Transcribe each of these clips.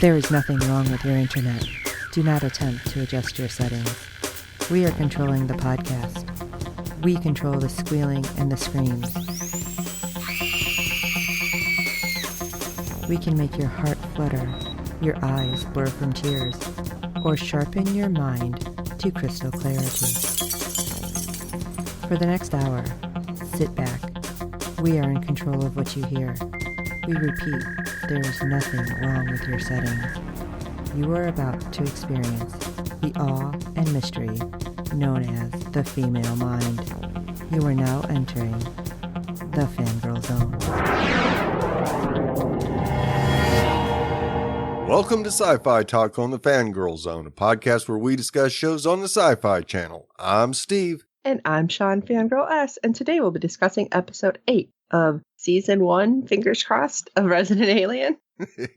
There is nothing wrong with your internet. Do not attempt to adjust your settings. We are controlling the podcast. We control the squealing and the screams. We can make your heart flutter, your eyes blur from tears, or sharpen your mind to crystal clarity. For the next hour, sit back. We are in control of what you hear. We repeat, there is nothing wrong with your settings. You are about to experience the awe and mystery known as the female mind. You are now entering the Fangirl Zone. Welcome to Sci-Fi Talk on the Fangirl Zone, a podcast where we discuss shows on the Sci-Fi Channel. I'm Steve. And I'm Sean Fangirl S, and today we'll be discussing episode 8 of Season 1, fingers crossed, of Resident Alien.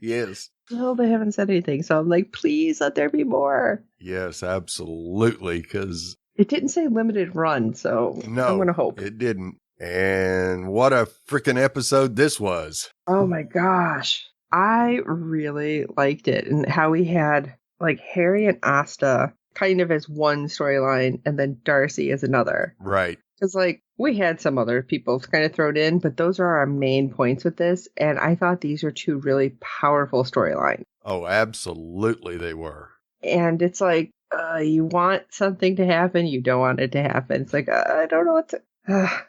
Yes. Well, they haven't said anything, so I'm like, please let there be more. Yes, absolutely, because... It didn't say limited run, so no, I'm going to hope. It didn't. And what a freaking episode this was. Oh my gosh. I really liked it, and how we had, like, Harry and Asta kind of as one storyline, and then Darcy as another. Right. Because, like, we had some other people kind of thrown in, but those are our main points with this. And I thought these are two really powerful storylines. Oh, absolutely they were. And it's like, you want something to happen, you don't want it to happen. It's like, I don't know what to...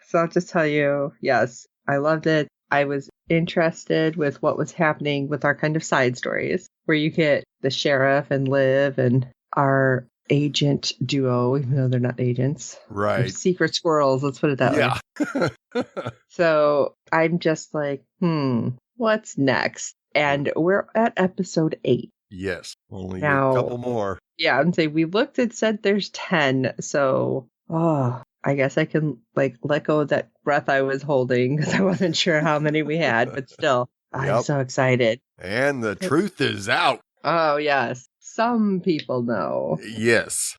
So I'll just tell you, yes, I loved it. I was interested with what was happening with our kind of side stories, where you get the sheriff and Liv and our agent duo, even though they're not agents. Right. They're secret squirrels, let's put it that way. So I'm just like, what's next? And we're at episode 8. Yes. Only Now, a couple more. Yeah, I'm saying we looked and said there's 10. So, I guess I can like let go of that breath I was holding because I wasn't sure how many we had, but still, I'm so excited. And the truth is out. Oh, yes. Some people know. Yes.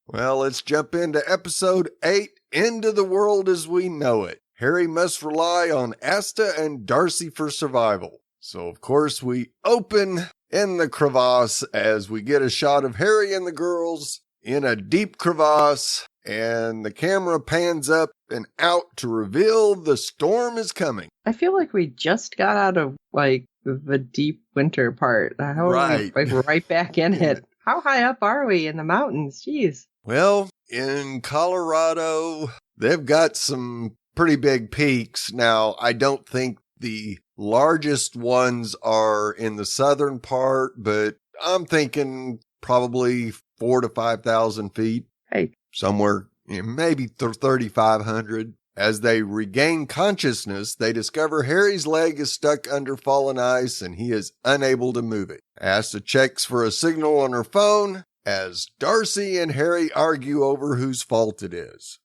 Well, let's jump into episode 8, Into the World as We Know It. Harry must rely on Asta and Darcy for survival. So, of course, we open in the crevasse as we get a shot of Harry and the girls in a deep crevasse, and the camera pans up and out to reveal the storm is coming. I feel like we just got out of, like, the deep winter part. How right. Are we, like, right back in it? How high up are we in the mountains? Jeez. Well, in Colorado, they've got some pretty big peaks. Now, I don't think the largest ones are in the southern part, but I'm thinking probably 4,000 to 5,000 feet. Hey. Somewhere, maybe 3,500. As they regain consciousness, they discover Harry's leg is stuck under fallen ice and he is unable to move it. Asta checks for a signal on her phone as Darcy and Harry argue over whose fault it is.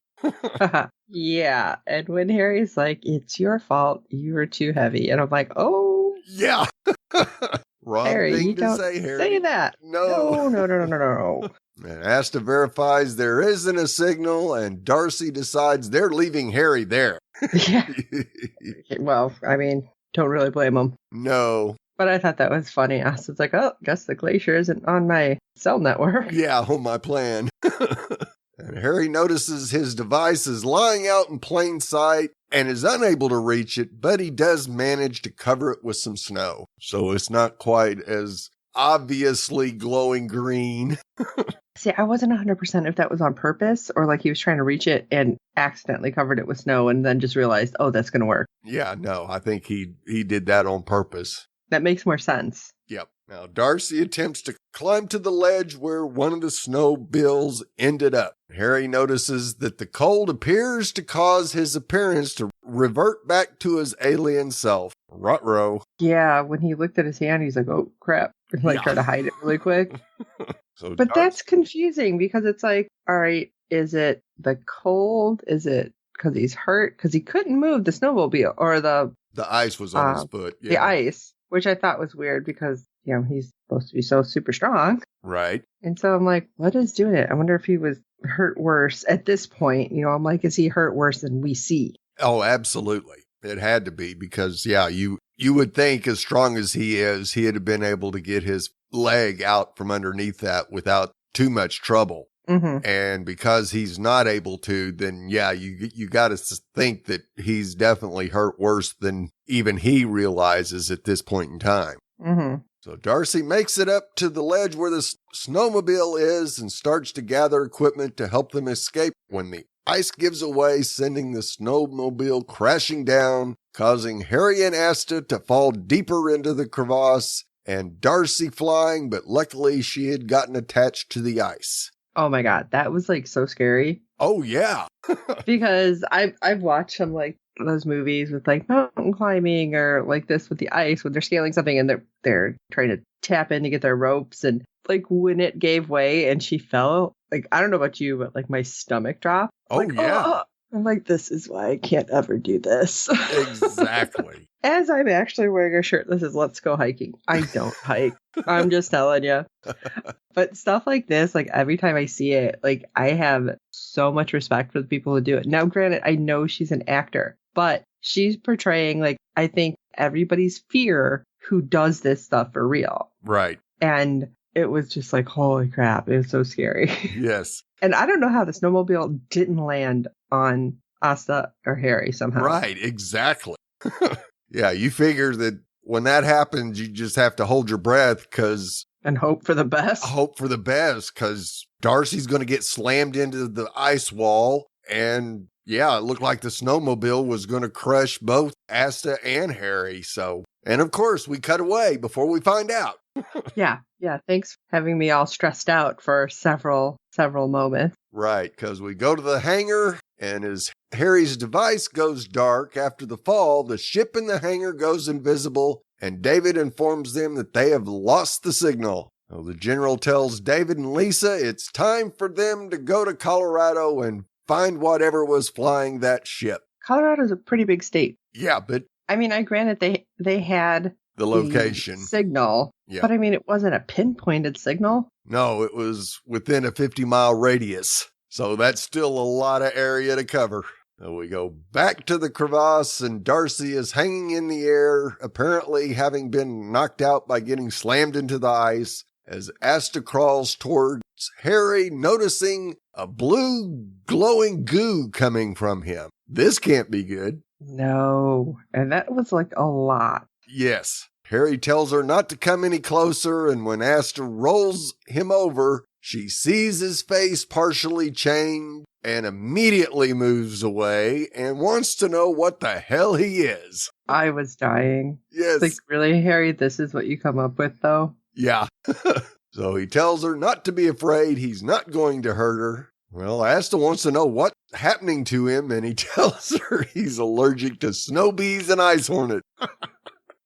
Yeah, and when Harry's like, it's your fault, you were too heavy. And I'm like, oh. Yeah. Wrong Harry, thing you to don't say, Harry. Say that. No. No. And Asta verifies there isn't a signal, and Darcy decides they're leaving Harry there. Yeah. Well, I mean, don't really blame him. No. But I thought that was funny. Asta's like, oh, guess the glacier isn't on my cell network. Yeah, on my plan. And Harry notices his device is lying out in plain sight and is unable to reach it, but he does manage to cover it with some snow. So it's not quite as obviously glowing green. See, I wasn't 100% if that was on purpose or like he was trying to reach it and accidentally covered it with snow and then just realized, oh, that's going to work. Yeah, no, I think he did that on purpose. That makes more sense. Yep. Now, Darcy attempts to climb to the ledge where one of the snow bills ended up. Harry notices that the cold appears to cause his appearance to revert back to his alien self. Ruh-roh. Yeah, when he looked at his hand, he's like, oh, crap. Like, try to hide it really quick. But that's confusing because it's like, all right, is it the cold? Is it because he's hurt? Because he couldn't move the snowmobile or the ice was on his foot. Yeah. The ice, which I thought was weird because, you know, he's supposed to be so super strong. Right. And so I'm like, what is doing it? I wonder if he was hurt worse at this point. You know, I'm like, is he hurt worse than we see? Oh, absolutely. It had to be because, yeah, you you would think, as strong as he is, he'd have been able to get his leg out from underneath that without too much trouble. Mm-hmm. And because he's not able to, then yeah, you got to think that he's definitely hurt worse than even he realizes at this point in time. Mm-hmm. So Darcy makes it up to the ledge where the snowmobile is and starts to gather equipment to help them escape when the ice gives away, sending the snowmobile crashing down, causing Harry and Asta to fall deeper into the crevasse and Darcy flying, but luckily she had gotten attached to the ice. Oh my God, that was like so scary. Oh yeah. Because I've watched some like those movies with like mountain climbing or like this with the ice when they're scaling something and they're trying to tap in to get their ropes, and like when it gave way and she fell, like I don't know about you, but like my stomach dropped. Oh like, yeah. Oh. I'm like, this is why I can't ever do this. Exactly. As I'm actually wearing a shirt that says, let's go hiking. I don't hike. I'm just telling you. But stuff like this, like every time I see it, like I have so much respect for the people who do it. Now, granted, I know she's an actor, but she's portraying, like, I think everybody's fear who does this stuff for real. Right. And it was just like, holy crap. It was so scary. Yes. And I don't know how the snowmobile didn't land on Asta or Harry somehow. Right, exactly. Yeah, you figure that when that happens, you just have to hold your breath and hope for the best. Because Darcy's going to get slammed into the ice wall. And yeah, it looked like the snowmobile was going to crush both Asta and Harry. So, and of course, we cut away before we find out. Yeah. Thanks for having me all stressed out for several moments. Right, because we go to the hangar, and as Harry's device goes dark after the fall, the ship in the hangar goes invisible, and David informs them that they have lost the signal. So the general tells David and Lisa it's time for them to go to Colorado and find whatever was flying that ship. Colorado's a pretty big state. Yeah, but I mean, I granted they had the location signal, yeah. But I mean, it wasn't a pinpointed signal. No, it was within a 50-mile radius. So that's still a lot of area to cover. So we go back to the crevasse, and Darcy is hanging in the air, apparently having been knocked out by getting slammed into the ice, as Asta crawls towards Harry, noticing a blue glowing goo coming from him. This can't be good. No, and that was like a lot. Yes. Harry tells her not to come any closer, and when Asta rolls him over, she sees his face partially changed and immediately moves away and wants to know what the hell he is. I was dying. Yes. Like, really, Harry, this is what you come up with, though? Yeah. So he tells her not to be afraid. He's not going to hurt her. Well, Asta wants to know what's happening to him, and he tells her he's allergic to snow bees and ice hornet.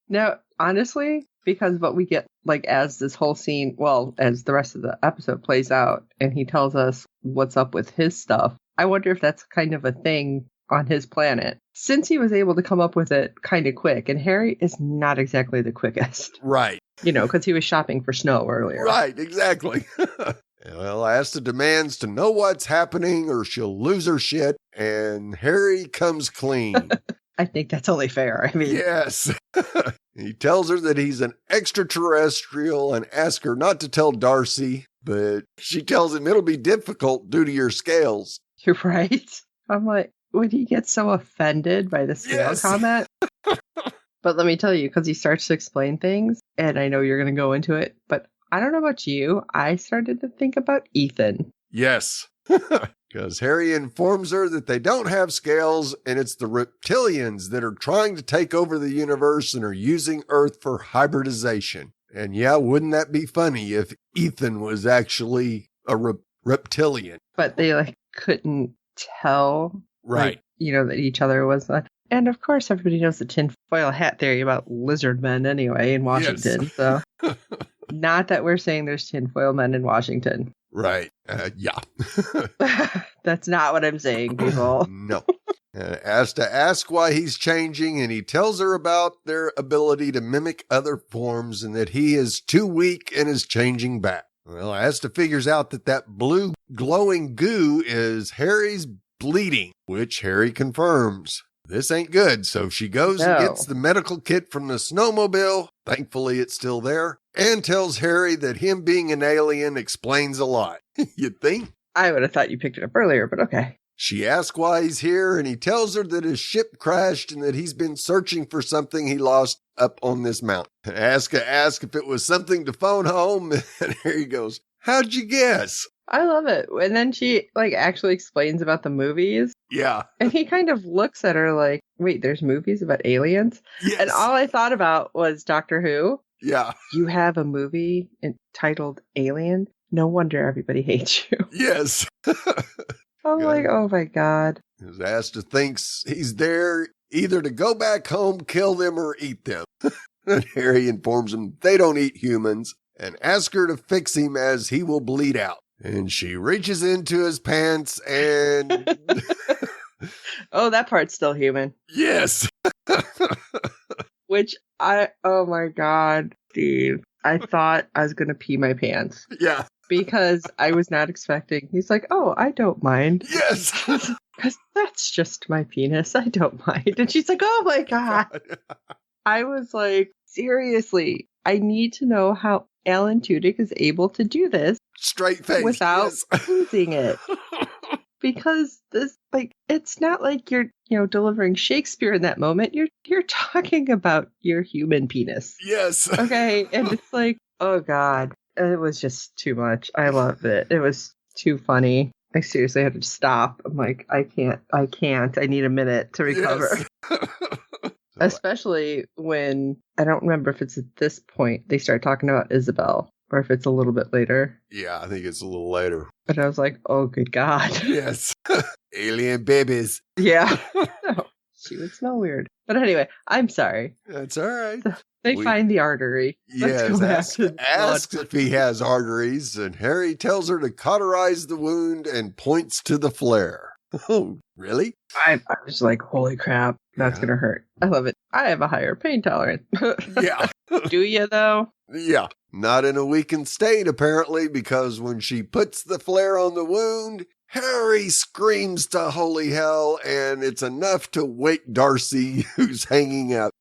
Now, honestly, because what we get, like, as this whole scene, well, as the rest of the episode plays out, and he tells us what's up with his stuff, I wonder if that's kind of a thing on his planet. Since he was able to come up with it kind of quick, and Harry is not exactly the quickest. Right. You know, because he was shopping for snow earlier. Right, exactly. Well, Asta demands to know what's happening or she'll lose her shit, and Harry comes clean. I think that's only fair. I mean, yes. He tells her that he's an extraterrestrial and asks her not to tell Darcy, but she tells him it'll be difficult due to your scales. You're right. I'm like, would he get so offended by the scale comment? But let me tell you, because he starts to explain things, and I know you're going to go into it, but I don't know about you. I started to think about Ethan. Yes. Because Harry informs her that they don't have scales, and it's the reptilians that are trying to take over the universe and are using Earth for hybridization. And yeah, wouldn't that be funny if Ethan was actually a reptilian? But they like couldn't tell, right? Like, you know, that each other was. And of course, everybody knows the tinfoil hat theory about lizard men anyway in Washington. Yes. So, not that we're saying there's tinfoil men in Washington. Right. Yeah. That's not what I'm saying, people. No. Asta asks why he's changing, and he tells her about their ability to mimic other forms and that he is too weak and is changing back. Well, Asta figures out that blue glowing goo is Harry's bleeding, which Harry confirms. This ain't good. So she goes and No. gets the medical kit from the snowmobile. Thankfully, it's still there. And tells Harry that him being an alien explains a lot. You'd think? I would have thought you picked it up earlier, but okay. She asks why he's here, and he tells her that his ship crashed and that he's been searching for something he lost up on this mountain. Asuka asks if it was something to phone home, and Harry goes, "How'd you guess?" I love it. And then she actually explains about the movies. Yeah. And he kind of looks at her like, wait, there's movies about aliens? Yes. And all I thought about was Doctor Who. Yeah. You have a movie entitled Alien? No wonder everybody hates you. Yes. I'm like, oh my God. His Asta thinks he's there either to go back home, kill them, or eat them. And Harry informs him they don't eat humans and asks her to fix him as he will bleed out. And she reaches into his pants and... Oh, that part's still human. Yes. Which oh my God, Steve. I thought I was going to pee my pants. Yeah. Because I was not expecting. He's like, oh, I don't mind. Yes. Because that's just my penis. I don't mind. And she's like, oh my God. I was like, seriously, I need to know how Alan Tudyk is able to do this. Straight face. Without losing it. Because this, it's not like you're, delivering Shakespeare in that moment. You're talking about your human penis. Yes. Okay. And it's like, oh God. It was just too much. I loved it. It was too funny. I seriously had to stop. I'm like, I can't. I need a minute to recover. Yes. Especially when, I don't remember if it's at this point they start talking about Isabel or if it's a little bit later. Yeah, I think it's a little later. But I was like, oh, good God. Yes. Alien babies. Yeah. No, she would smell weird. But anyway, I'm sorry. That's all right. They find the artery. Yes, asks if he has arteries, and Harry tells her to cauterize the wound and points to the flare. Oh, really? I was like, holy crap, that's going to hurt. I love it. I have a higher pain tolerance. Yeah. Do you, though? Yeah. Not in a weakened state, apparently, because when she puts the flare on the wound, Harry screams to holy hell, and it's enough to wake Darcy, who's hanging out.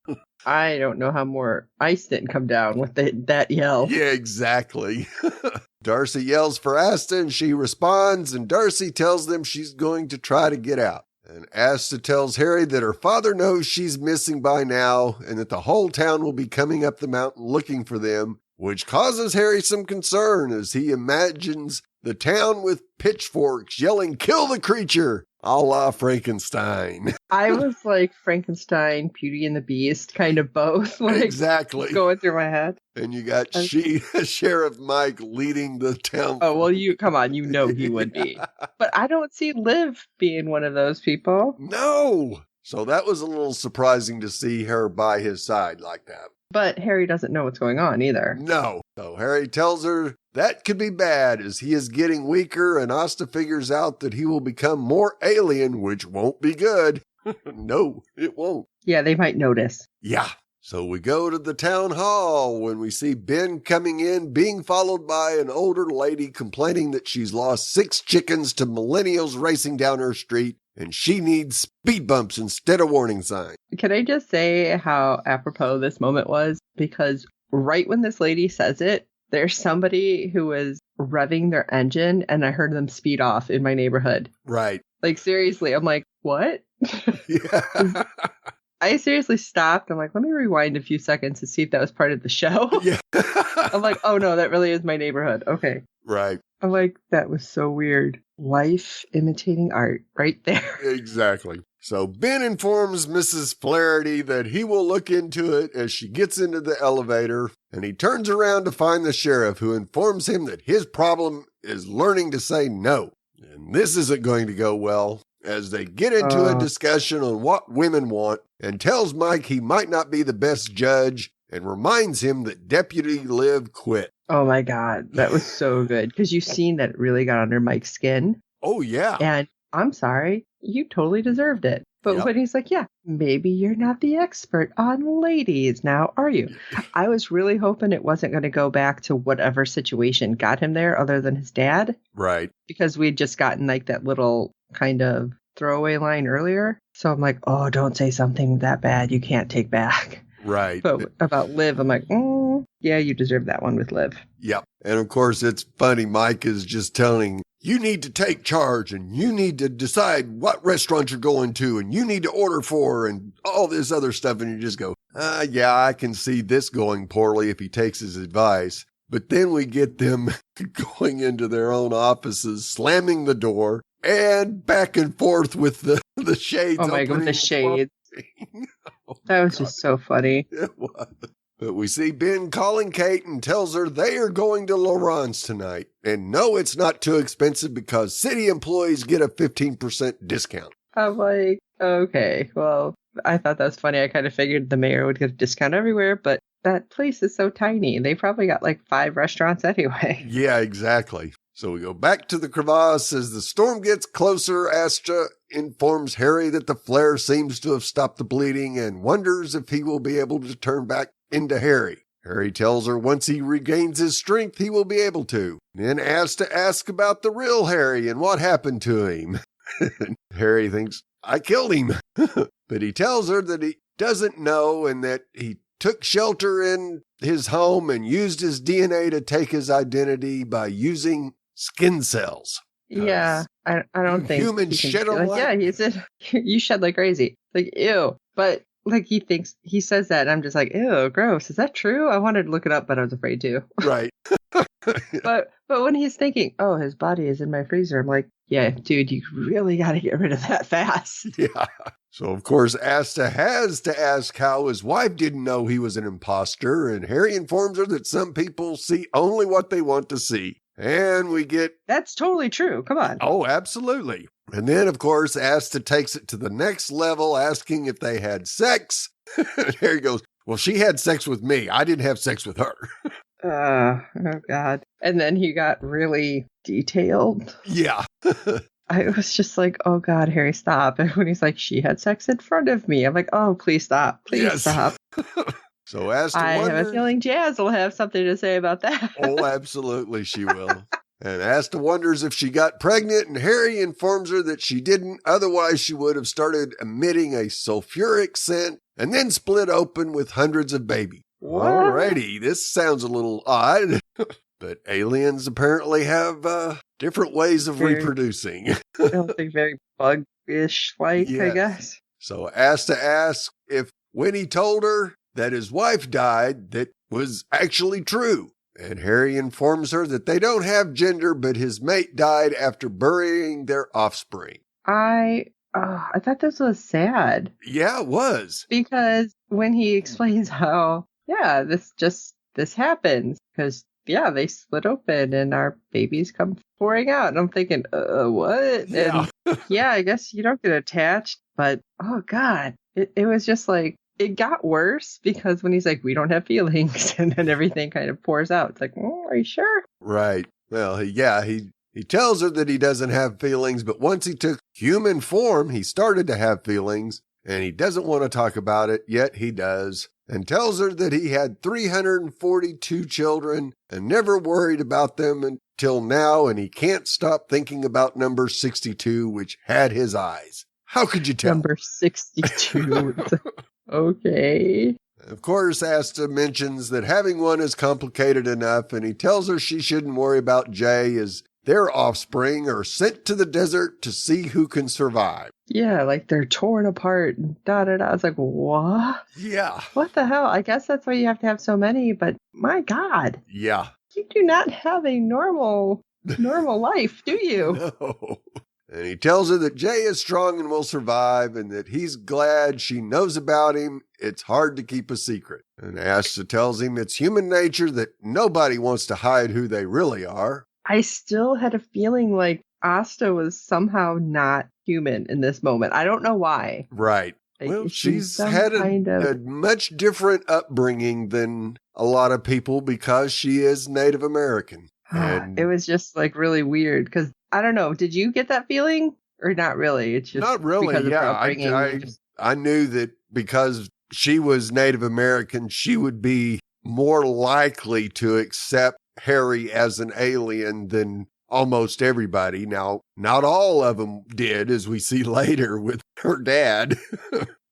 I don't know how more ice didn't come down with that yell. Yeah, exactly. Darcy yells for Asta, and she responds, and Darcy tells them she's going to try to get out. And Asta tells Harry that her father knows she's missing by now, and that the whole town will be coming up the mountain looking for them, which causes Harry some concern as he imagines the town with pitchforks yelling, "Kill the creature!" a la Frankenstein. I was like Frankenstein, Beauty and the Beast, kind of both. Like, exactly. Going through my head. And you got Sheriff Mike leading the town. Oh, well, come on, he would be. But I don't see Liv being one of those people. No. So that was a little surprising to see her by his side like that. But Harry doesn't know what's going on either. No. So Harry tells her that could be bad as he is getting weaker, and Asta figures out that he will become more alien, which won't be good. No, it won't. Yeah, they might notice. Yeah. So we go to the town hall when we see Ben coming in, being followed by an older lady complaining that she's lost 6 chickens to millennials racing down her street, and she needs speed bumps instead of warning signs. Can I just say how apropos this moment was? Because right when this lady says it, there's somebody who was revving their engine, and I heard them speed off in my neighborhood. Right. Like, seriously, I'm like, what? Yeah. I seriously stopped. I'm like, let me rewind a few seconds to see if that was part of the show. Yeah. I'm like, oh no, that really is my neighborhood. Okay. Right. I'm like, that was so weird. Life imitating art right there. Exactly. So Ben informs Mrs. Flaherty that he will look into it as she gets into the elevator, and he turns around to find the sheriff, who informs him that his problem is learning to say no. And this isn't going to go well, as they get into a discussion on what women want, and tells Mike he might not be the best judge, and reminds him that Deputy Liv quit. Oh my God, that was so good. Because you've seen that it really got under Mike's skin. Oh, yeah. And I'm sorry, you totally deserved it. But Yep. when he's like, yeah, maybe you're not the expert on ladies now, are you? I was really hoping it wasn't going to go back to whatever situation got him there other than his dad. Right. Because we'd just gotten like that little kind of throwaway line earlier. So I'm like, oh, don't say something that bad you can't take back. Right. But about Liv, I'm like, yeah, you deserve that one with Liv. Yep. And of course, it's funny. Mike is just telling, you need to take charge and you need to decide what restaurant you're going to and you need to order for and all this other stuff. And you just go, yeah, I can see this going poorly if he takes his advice. But then we get them going into their own offices, slamming the door and back and forth with the shades. Oh my God, with the shades. That was just so funny. It was. But we see Ben calling Kate and tells her they are going to Laurent's tonight. And no, it's not too expensive because city employees get a 15% discount. I'm like, okay, well, I thought that was funny. I kind of figured the mayor would get a discount everywhere, but that place is so tiny. They probably got like 5 restaurants anyway. Yeah, exactly. So we go back to the crevasse. As the storm gets closer, Asta informs Harry that the flare seems to have stopped the bleeding and wonders if he will be able to turn back into Harry. Harry tells her once he regains his strength, he will be able to. Then Asta asks about the real Harry and what happened to him. Harry thinks, I killed him. But he tells her that he doesn't know and that he took shelter in his home and used his DNA to take his identity by using skin cells. Yeah, I don't think humans shed a lot. Yeah, he said you shed like crazy. Like, ew. But like he says that, and I'm just like, ew, gross. Is that true? I wanted to look it up, but I was afraid to. Right. But when he's thinking, oh, his body is in my freezer, I'm like, yeah, dude, you really got to get rid of that fast. Yeah. So, of course, Asta has to ask how his wife didn't know he was an imposter, and Harry informs her that some people see only what they want to see. And we get... That's totally true. Come on. Oh, absolutely. And then, of course, Asta takes it to the next level, asking if they had sex. And Harry goes, well, she had sex with me. I didn't have sex with her. Oh, God. And then he got really detailed. Yeah. I was just like, oh, God, Harry, stop. And when he's like, she had sex in front of me, I'm like, oh, please stop. Please stop. So Asta I have a feeling Jazz will have something to say about that. Oh, absolutely she will. And Asta wonders if she got pregnant, and Harry informs her that she didn't. Otherwise, she would have started emitting a sulfuric scent and then split open with hundreds of babies. What? Alrighty, this sounds a little odd, but aliens apparently have different ways of reproducing. I don't think very bug-ish like, yes. I guess. So Asta asks if when he told her that his wife died, that was actually true. And Harry informs her that they don't have gender, but his mate died after burying their offspring. I thought this was sad. Yeah, it was. Because when he explains how, yeah, this happens. Because, yeah, they split open and our babies come pouring out. And I'm thinking, what? Yeah. And yeah, I guess you don't get attached. But, oh, God, it was just like, it got worse because when he's like, we don't have feelings, and then everything kind of pours out. It's like, are you sure? Right. Well, he tells her that he doesn't have feelings, but once he took human form, he started to have feelings, and he doesn't want to talk about it, yet he does, and tells her that he had 342 children and never worried about them until now, and he can't stop thinking about number 62, which had his eyes. How could you tell? Number 62. Okay. Of course, Asta mentions that having one is complicated enough, and he tells her she shouldn't worry about Jay as their offspring are sent to the desert to see who can survive. Yeah, like they're torn apart and da-da-da. I was like, what? Yeah. What the hell? I guess that's why you have to have so many, but my God. Yeah. You do not have a normal life, do you? No. And he tells her that Jay is strong and will survive and that he's glad she knows about him. It's hard to keep a secret. And Asta tells him it's human nature that nobody wants to hide who they really are. I still had a feeling like Asta was somehow not human in this moment. I don't know why. Right. Like, well, she's had a much different upbringing than a lot of people because she is Native American. And it was just like really weird because I don't know. Did you get that feeling or not really? It's just not really. Yeah, I knew that because she was Native American, she would be more likely to accept Harry as an alien than almost everybody. Now, not all of them did, as we see later with her dad.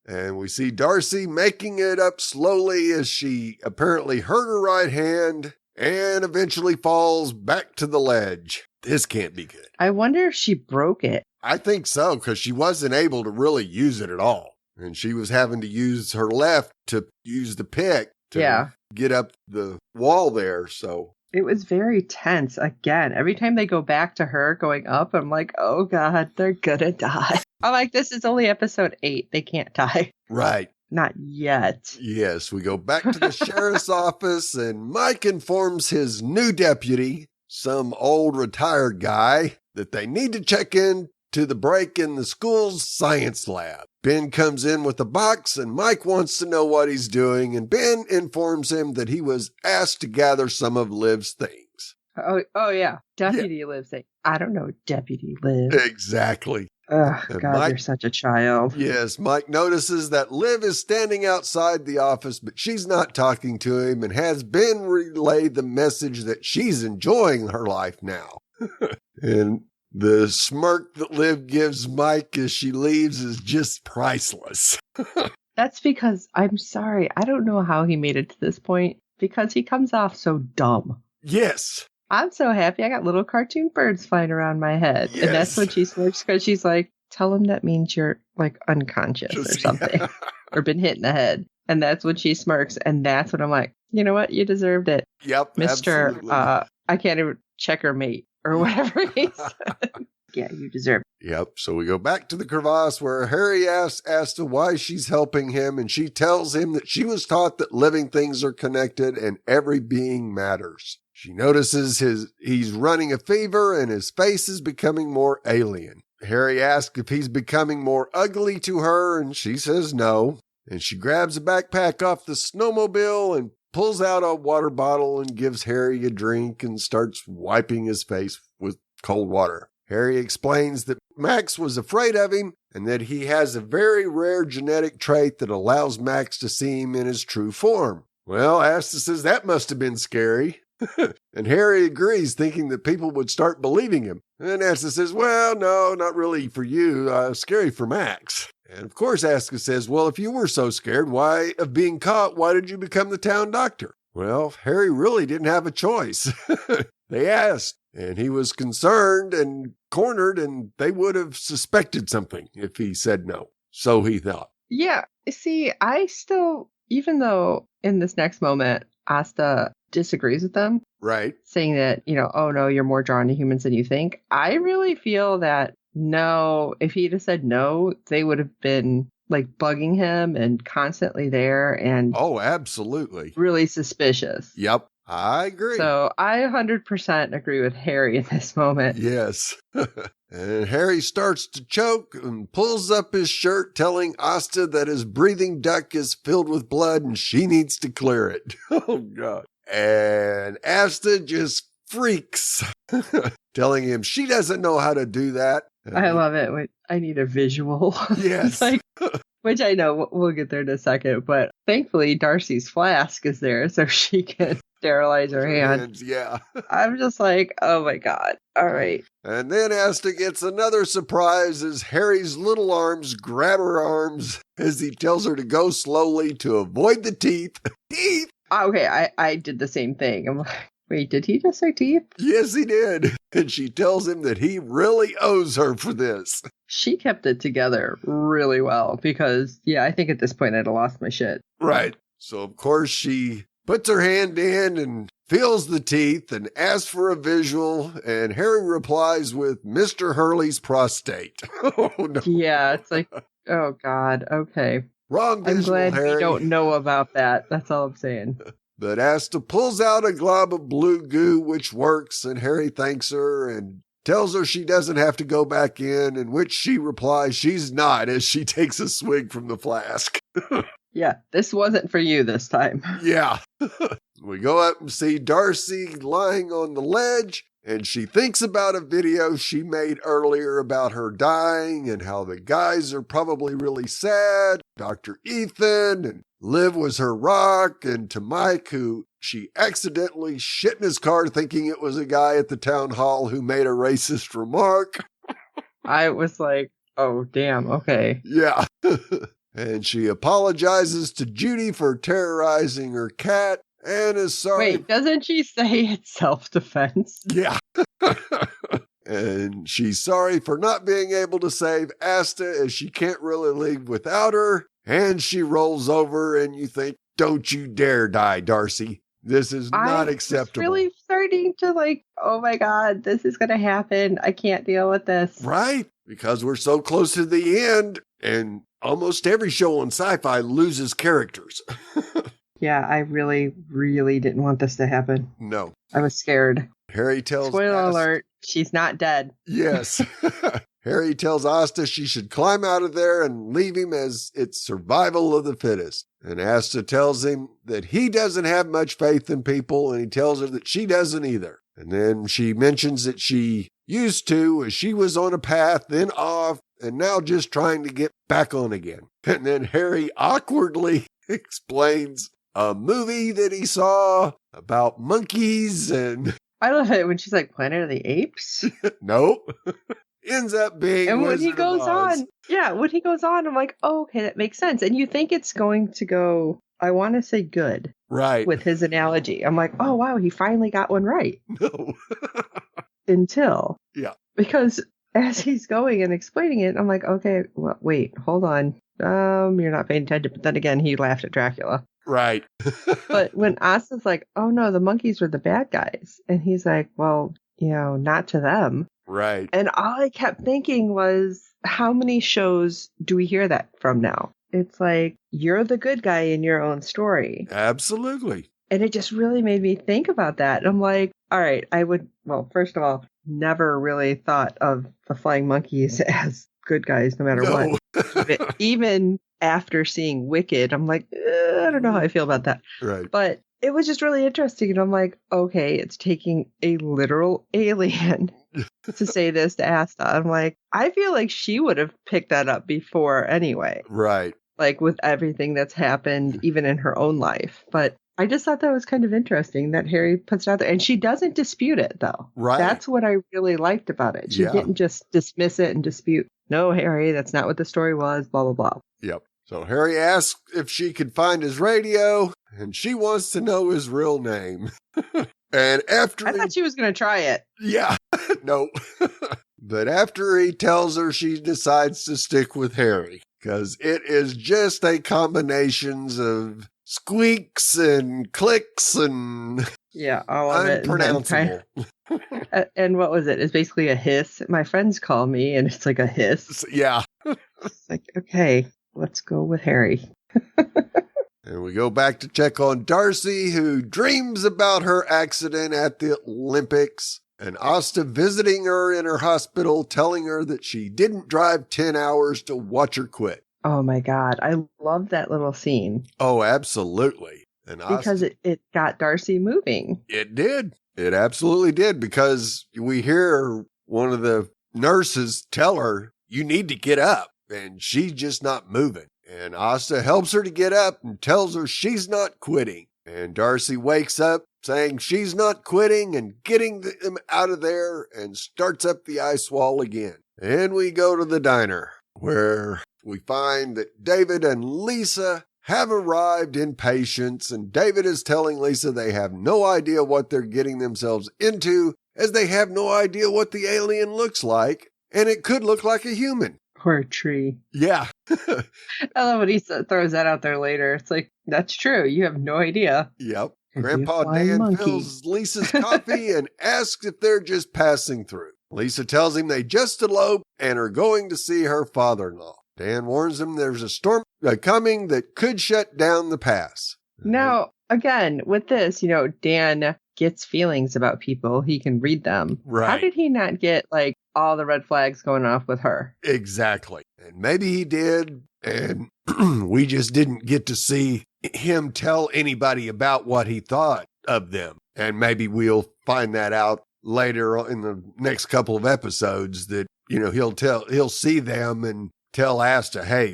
And we see Darcy making it up slowly as she apparently hurt her right hand and eventually falls back to the ledge. This can't be good. I wonder if she broke it. I think so, because she wasn't able to really use it at all. And she was having to use her left to use the pick to get up the wall there. So it was very tense. Again, every time they go back to her going up, I'm like, oh God, they're gonna die. I'm like, this is only episode 8. They can't die. Right. Not yet. Yes, we go back to the sheriff's office, and Mike informs his new deputy, some old retired guy, that they need to check in to the break in the school's science lab. Ben comes in with a box, and Mike wants to know what he's doing, and Ben informs him that he was asked to gather some of Liv's things. Oh yeah. Deputy Liv's thing. I don't know Deputy Liv. Exactly. Oh, God, Mike, you're such a child. Yes, Mike notices that Liv is standing outside the office, but she's not talking to him and has Ben relay the message that she's enjoying her life now. And the smirk that Liv gives Mike as she leaves is just priceless. That's because, I'm sorry, I don't know how he made it to this point, because he comes off so dumb. Yes. I'm so happy I got little cartoon birds flying around my head. Yes. And that's when she smirks, because she's like, tell him that means you're like unconscious or something. Or been hit in the head. And that's when she smirks. And that's when I'm like, you know what? You deserved it. Yep. Mr. Absolutely. I can't even checker mate or whatever he said. Yeah, you deserve it. Yep. So we go back to the crevasse where Harry asks Asta why she's helping him. And she tells him that she was taught that living things are connected and every being matters. She notices he's running a fever and his face is becoming more alien. Harry asks if he's becoming more ugly to her, and she says no. And she grabs a backpack off the snowmobile and pulls out a water bottle and gives Harry a drink and starts wiping his face with cold water. Harry explains that Max was afraid of him and that he has a very rare genetic trait that allows Max to see him in his true form. Well, Asta says that must have been scary. And Harry agrees, thinking that people would start believing him. And Asta says, well, no, not really for you. Scary for Max. And of course, Asta says, well, if you were so scared of being caught, why did you become the town doctor? Well, Harry really didn't have a choice. They asked, and he was concerned and cornered, and they would have suspected something if he said no. So he thought. Yeah. See, I still, even though in this next moment, Asta disagrees with them. Right. Saying that, oh no, you're more drawn to humans than you think. I really feel that no, if he'd have said no, they would have been like bugging him and constantly there and. Oh, absolutely. Really suspicious. Yep. I agree. So I 100% agree with Harry in this moment. Yes. And Harry starts to choke and pulls up his shirt, telling Asta that his breathing duct is filled with blood and she needs to clear it. Oh, God. And Asta just freaks, telling him she doesn't know how to do that. I love it. Wait, I need a visual. Yes. Which I know we'll get there in a second, but thankfully Darcy's flask is there so she can sterilize her hand. Yeah. I'm just like, oh my God. All right. And then Asta gets another surprise as Harry's little arms grab her arms as he tells her to go slowly to avoid the teeth. Teeth! Okay, I did the same thing. I'm like, wait, did he just say teeth? Yes, he did. And she tells him that he really owes her for this. She kept it together really well because, yeah, I think at this point I'd have lost my shit. Right. So, of course, she puts her hand in and feels the teeth and asks for a visual. And Harry replies with Mr. Hurley's prostate. Oh, no. Yeah, it's like, oh, God. Okay. Wrong visual, I'm glad Harry. we don't know about that. That's all I'm saying. But Asta pulls out a glob of blue goo, which works, and Harry thanks her and tells her she doesn't have to go back in which she replies she's not as she takes a swig from the flask. Yeah, this wasn't for you this time. Yeah. We go up and see Darcy lying on the ledge, and she thinks about a video she made earlier about her dying and how the guys are probably really sad. Dr. Ethan and Liv was her rock, and to Mike, who she accidentally shit in his car thinking it was a guy at the town hall who made a racist remark. I was like, oh, damn, okay. Yeah. And she apologizes to Judy for terrorizing her cat and is sorry. Wait, doesn't she say it's self-defense? Yeah. And she's sorry for not being able to save Asta as she can't really leave without her. And she rolls over and you think, don't you dare die, Darcy. This is not acceptable. I was really starting to like, oh my God, this is going to happen. I can't deal with this. Right? Because we're so close to the end and almost every show on Sci-Fi loses characters. Yeah, I really, really didn't want this to happen. No. I was scared. Harry tells Spoiler alert, she's not dead. Yes. Harry tells Asta she should climb out of there and leave him as it's survival of the fittest. And Asta tells him that he doesn't have much faith in people, and he tells her that she doesn't either. And then she mentions that she used to as she was on a path, then off, and now just trying to get back on again. And then Harry awkwardly explains a movie that he saw about monkeys and... I love it when she's like, Planet of the Apes? Nope. Ends up being and when Wizard he goes of Oz. on, yeah, when he goes on, I'm like, oh, okay, that makes sense. And you think it's going to go, I want to say good. Right. With his analogy. I'm like, oh, wow, he finally got one right. No. Until. Yeah. Because as he's going and explaining it, I'm like, okay, well, wait, hold on. You're not paying attention. But then again, he laughed at Dracula. Right. But when Asta's like, oh no, the monkeys were the bad guys. And he's like, well, not to them. Right. And all I kept thinking was, how many shows do we hear that from now? It's like, you're the good guy in your own story. Absolutely. And it just really made me think about that. I'm like, all right, first of all, never really thought of the flying monkeys as good guys no matter what. Even after seeing Wicked, I'm like, I don't know how I feel about that. Right. But it was just really interesting. And I'm like, okay, it's taking a literal alien to say this to Asta. I'm like, I feel like she would have picked that up before anyway. Right. Like with everything that's happened, even in her own life. But I just thought that was kind of interesting that Harry puts it out there. And she doesn't dispute it, though. Right. That's what I really liked about it. She didn't just dismiss it and dispute, no, Harry, that's not what the story was, blah, blah, blah. Yep. So Harry asks if she could find his radio, and she wants to know his real name. And after I thought she was going to try it. Yeah. No. But after he tells her, she decides to stick with Harry, because it is just a combinations of squeaks and clicks and all of it. Unpronounceable. And what was it? It's basically a hiss. My friends call me, and it's like a hiss. Yeah. It's like, okay, let's go with Harry. And we go back to check on Darcy, who dreams about her accident at the Olympics, and Asta visiting her in her hospital, telling her that she didn't drive 10 hours to watch her quit. Oh my God. I love that little scene. Oh, absolutely. And because it got Darcy moving. It did. It absolutely did, because we hear one of the nurses tell her, you need to get up, and she's just not moving. And Asta helps her to get up and tells her she's not quitting. And Darcy wakes up saying she's not quitting and getting them out of there and starts up the ice wall again. And we go to the diner where we find that David and Lisa have arrived in Patience, and David is telling Lisa they have no idea what they're getting themselves into, as they have no idea what the alien looks like, and it could look like a human. Or a tree. Yeah. I love when he throws that out there later. It's like, that's true. You have no idea. Yep. Grandpa Dan fills Lisa's coffee and asks if they're just passing through. Lisa tells him they just eloped and are going to see her father-in-law. Dan warns them there's a storm coming that could shut down the pass. Now, again, with this, Dan gets feelings about people. He can read them. Right. How did he not get, all the red flags going off with her? Exactly. And maybe he did, and we just didn't get to see him tell anybody about what he thought of them. And maybe we'll find that out later in the next couple of episodes that, he'll see them and tell Asta, hey,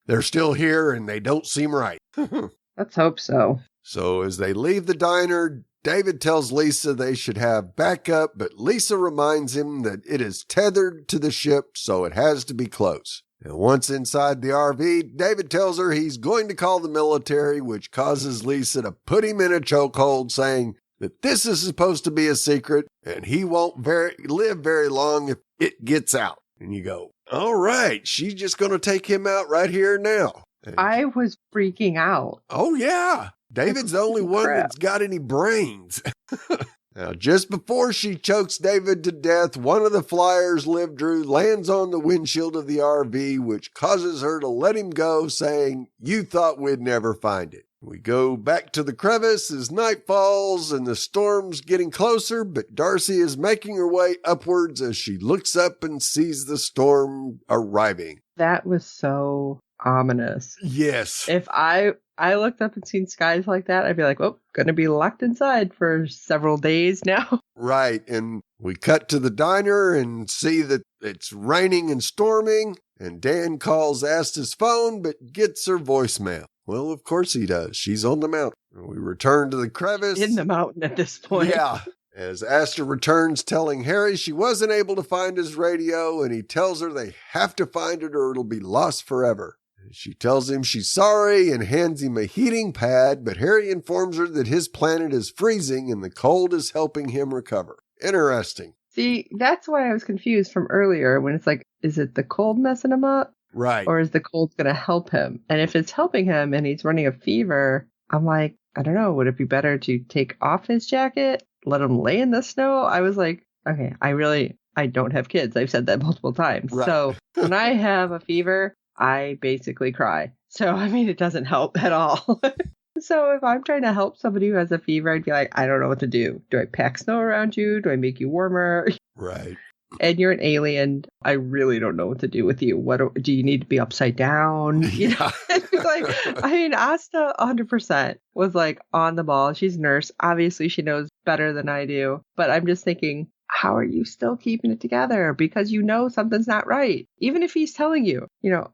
they're still here and they don't seem right. Let's hope so. So as they leave the diner, David tells Lisa they should have backup, but Lisa reminds him that it is tethered to the ship, so it has to be close. And once inside the RV, David tells her he's going to call the military, which causes Lisa to put him in a chokehold, saying that this is supposed to be a secret and he won't live very long if it gets out. And you go, all right, she's just going to take him out right here now. And I was freaking out. oh, yeah. David's the only one that's got any brains. Now, just before she chokes David to death, one of the flyers Liv drew lands on the windshield of the RV, which causes her to let him go, saying, "You thought we'd never find it." We go back to the crevice as night falls and the storm's getting closer, but Darcy is making her way upwards as she looks up and sees the storm arriving. That was so ominous. Yes. If I looked up and seen skies like that, I'd be like, oh, gonna be locked inside for several days now. Right. And we cut to the diner and see that it's raining and storming, and Dan calls Asta's phone but gets her voicemail. Well, of course he does. She's on the mountain. We return to the crevice. In the mountain at this point. Yeah. As Asta returns telling Harry she wasn't able to find his radio, and he tells her they have to find it or it'll be lost forever. She tells him she's sorry and hands him a heating pad, but Harry informs her that his planet is freezing and the cold is helping him recover. Interesting. See, that's why I was confused from earlier when it's like, is it the cold messing him up? Right. Or is the cold going to help him? And if it's helping him and he's running a fever, I'm like, I don't know. Would it be better to take off his jacket, let him lay in the snow? I was like, okay, I don't have kids. I've said that multiple times. Right. So when I have a fever, I basically cry. So, I mean, it doesn't help at all. So if I'm trying to help somebody who has a fever, I'd be like, I don't know what to do. Do I pack snow around you? Do I make you warmer? Right. And you're an alien. I really don't know what to do with you. What do you need to be upside down? You know, like, I mean, Asta 100% was like on the ball. She's a nurse. Obviously, she knows better than I do. But I'm just thinking, how are you still keeping it together? Because you know something's not right. Even if he's telling you,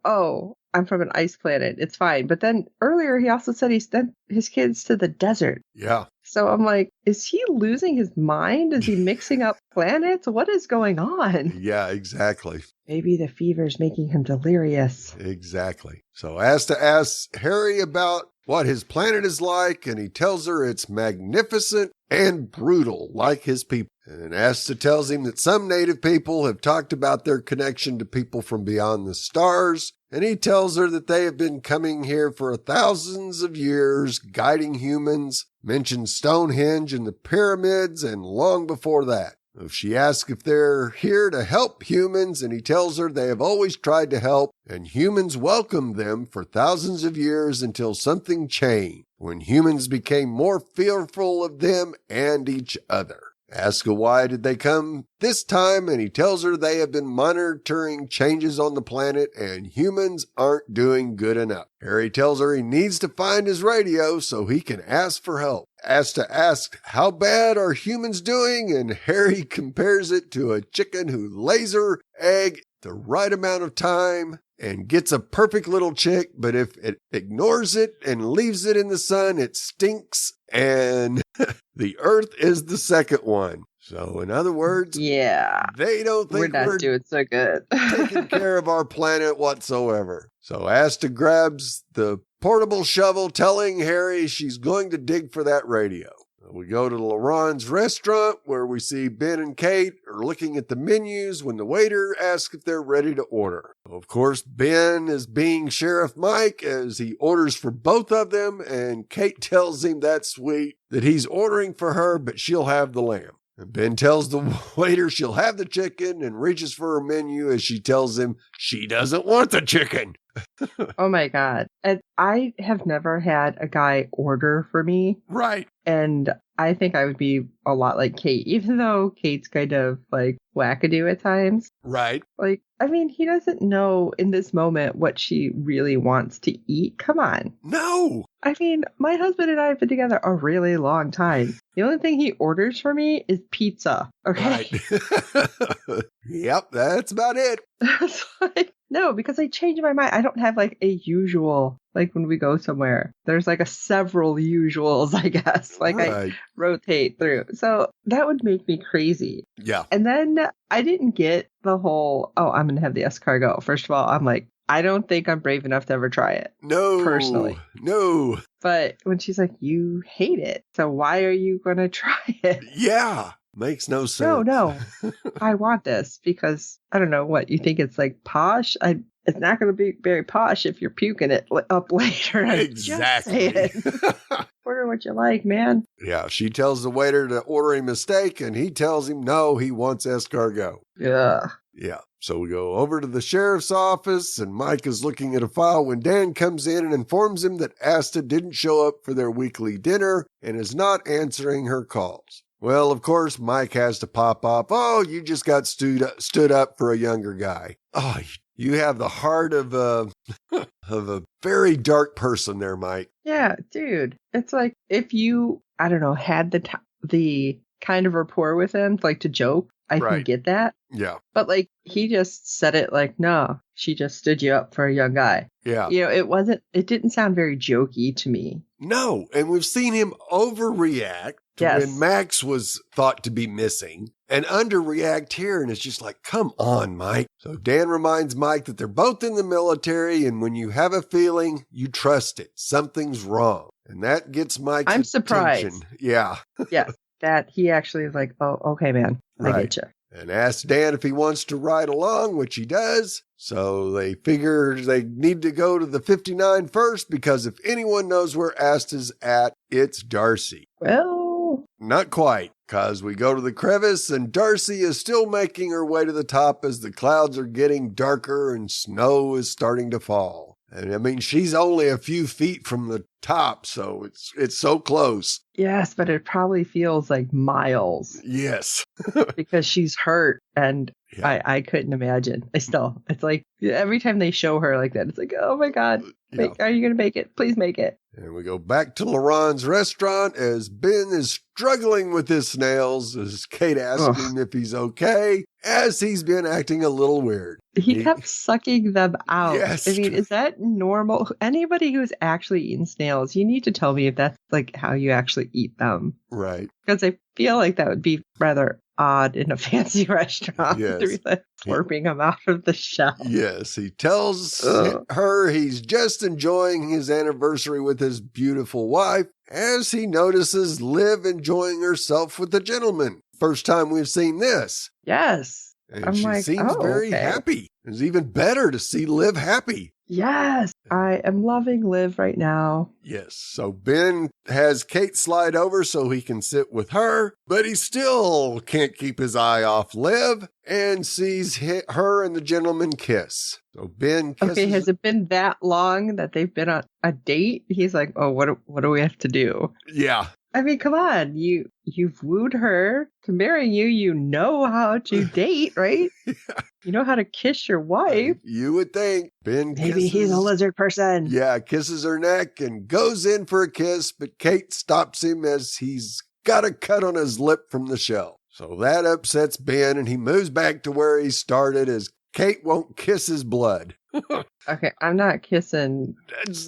oh, I'm from an ice planet. It's fine. But then earlier he also said he sent his kids to the desert. Yeah. So I'm like, is he losing his mind? Is he mixing up planets? What is going on? Yeah, exactly. Maybe the fever's making him delirious. Exactly. So Asta asks Harry about what his planet is like, and he tells her it's magnificent and brutal, like his people. And Asta tells him that some native people have talked about their connection to people from beyond the stars, and he tells her that they have been coming here for thousands of years, guiding humans, mentions Stonehenge and the pyramids, and long before that. She asks if they're here to help humans, and he tells her they have always tried to help, and humans welcomed them for thousands of years until something changed, when humans became more fearful of them and each other. Ask her why did they come this time, and he tells her they have been monitoring changes on the planet and humans aren't doing good enough. Harry tells her he needs to find his radio so he can ask for help. Asta asks how bad are humans doing, and Harry compares it to a chicken who lays her egg the right amount of time and gets a perfect little chick, but if it ignores it and leaves it in the sun, it stinks, and the Earth is the second one. So, in other words, yeah, they don't think we're not doing so good. taking care of our planet whatsoever. So Asta grabs the portable shovel, telling Harry she's going to dig for that radio. We go to Laron's restaurant, where we see Ben and Kate are looking at the menus when the waiter asks if they're ready to order. Of course, Ben is being Sheriff Mike as he orders for both of them, and Kate tells him that's sweet, that he's ordering for her, but she'll have the lamb. And Ben tells the waiter she'll have the chicken and reaches for her menu as she tells him she doesn't want the chicken. Oh my God. And I have never had a guy order for me. Right. And I think I would be a lot like Kate, even though Kate's kind of like wackadoo at times. Right. Like, I mean, he doesn't know in this moment what she really wants to eat. Come on. No. I mean, my husband and I have been together a really long time. The only thing he orders for me is pizza. Okay. Right. Yep, that's about it. It's like, no, because I changed my mind. I don't have like a usual, like when we go somewhere, there's like a several usuals, I guess. Like Right. I rotate through. So that would make me crazy. Yeah. And then I didn't get the whole, oh, I'm going to have the escargot. First of all, I'm like, I don't think I'm brave enough to ever try it. No. Personally. No. But when she's like, you hate it. So why are you going to try it? Yeah. Makes no sense. No. I want this because I don't know what you think it's like posh. It's not going to be very posh if you're puking it up later. Exactly. Just say it. Order what you like, man. Yeah. She tells the waiter to order him a steak, and he tells him no, he wants escargot. Yeah. Yeah. So we go over to the sheriff's office, and Mike is looking at a file when Dan comes in and informs him that Asta didn't show up for their weekly dinner and is not answering her calls. Well, of course, Mike has to pop up. Oh, you just got stood up for a younger guy. Oh, you have the heart of a very dark person there, Mike. Yeah, dude. It's like if you, I don't know, had the kind of rapport with him, like to joke, I can get that. Yeah. But like he just said it like, no, she just stood you up for a young guy. Yeah. You know, it didn't sound very jokey to me. No. And we've seen him overreact to when Max was thought to be missing and underreact here. And it's just like, come on, Mike. So Dan reminds Mike that they're both in the military. And when you have a feeling, you trust it. Something's wrong. And that gets Mike's attention. Surprised. Yeah. Yes. That he actually is like, oh, okay, man. I get you. And asks Dan if he wants to ride along, which he does. So they figure they need to go to the 59 first because if anyone knows where Asta's at, it's Darcy. Well, not quite, because we go to the crevice and Darcy is still making her way to the top as the clouds are getting darker and snow is starting to fall. And I mean, she's only a few feet from the top, so it's so close. Yes, but it probably feels like miles. Yes. Because she's hurt, and I couldn't imagine. It's like every time they show her like that, it's like, oh my God, are you going to make it? Please make it. And we go back to Laron's restaurant as Ben is struggling with his snails as Kate asks him if he's okay, as he's been acting a little weird. He kept sucking them out. Yes. I mean, is that normal? Anybody who's actually eaten snails, you need to tell me if that's like how you actually eat them. Right. Because I feel like that would be rather odd in a fancy restaurant. Yes. Slurping them out of the shell. Yes, he tells her he's just enjoying his anniversary with his beautiful wife as he notices Liv enjoying herself with the gentleman. First time we've seen this. Yes. And she seems very happy. It's even better to see Liv happy. Yes, I am loving Liv right now. Yes, so Ben has Kate slide over so he can sit with her, but he still can't keep his eye off Liv and sees her and the gentleman kiss. So Ben kisses. Okay, has it been that long that they've been on a date? He's like, oh, what do we have to do? Yeah. I mean, come on. You've wooed her to marry you. You know how to date, right? Yeah. You know how to kiss your wife. You would think. Ben Maybe he's a lizard person. Yeah, kisses her neck and goes in for a kiss, but Kate stops him as he's got a cut on his lip from the shell. So that upsets Ben and he moves back to where he started as Kate won't kiss his blood. Okay, I'm not kissing